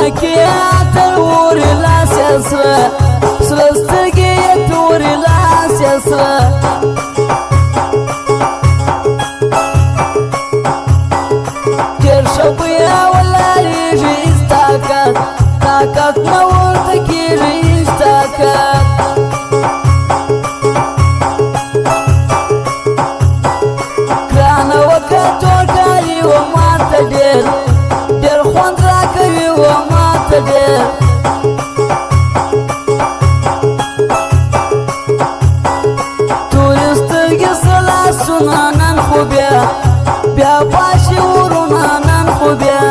پکې اتر ورې لاس یې سره سره سترګې یې تورې لاس یې سره تېر شه بیا ولاړېږي هېڅ طاقت نه ورته کېږي هېڅ طاقت ګرانه وکړه تورکاري و ماته ډېر خوند راکوي و ماته ډېر تورې سترګې سره لاسونه نن خو بیا پاشي ورونه نن خو بیا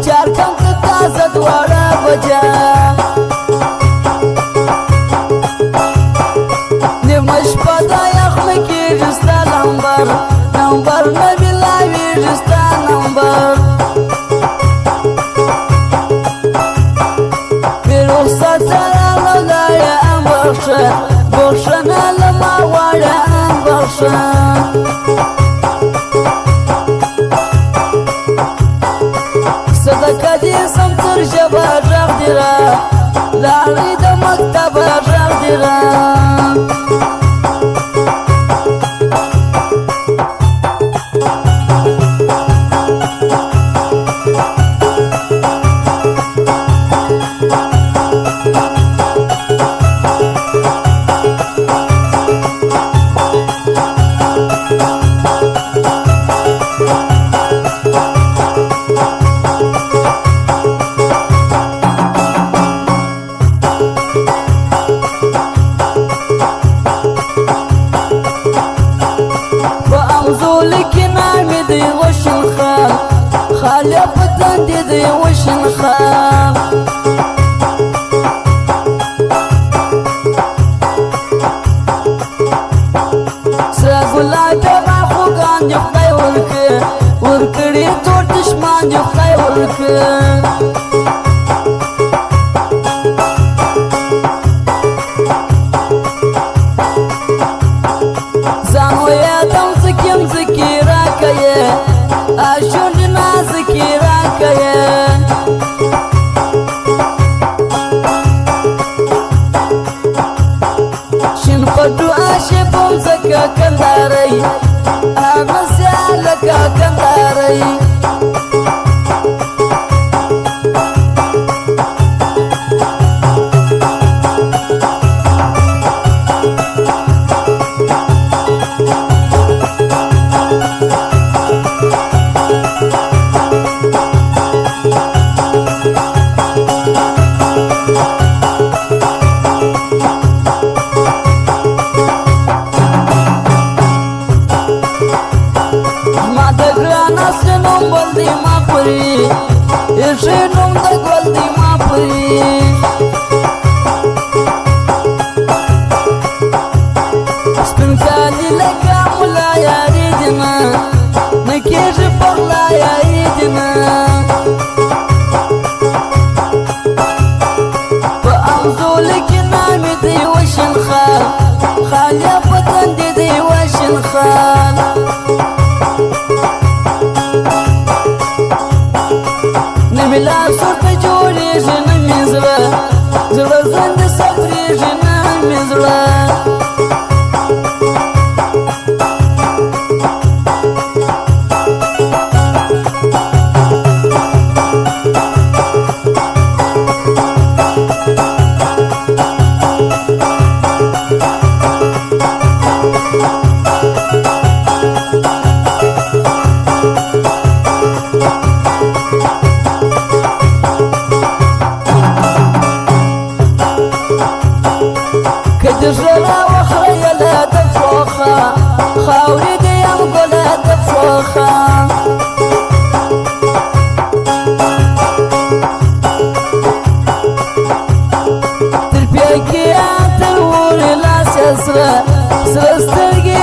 چارکم که تازه دواړه بجه نیمه شپه د یخ نه کېږي ستا نمبر نه میلاوېږي ستا نمبر بې رخصته راغلی ام بخښه بخښنه له ما غواړه ام بخښه صدقه دې سم تر ژبه غږ دې را لاړې د مکتبه غږ دې را خاله په تندې دی وشن خان سره ګلاب ما خوږان دې خدای ورکړي تور دشمان دې خدای ورکړي ځان ویادم ځکې راکړې اشون نازکی راکړې شین پټو عاشقم زکه کندارۍ هغه سیالکه کندارۍ شه نوم د ګل دی ما پرې سپین کالي لکه ملا یاري دي نه کېږي پغلا یاري دي نه په انځول کې نامې دی وشن خان خالیا په تندې دی وشن خان بلا سورته جوړېږي نه مې زړه زنده صبرېږي نه مې زړه که دې زړه سترګې تر اور لاس سره سترګې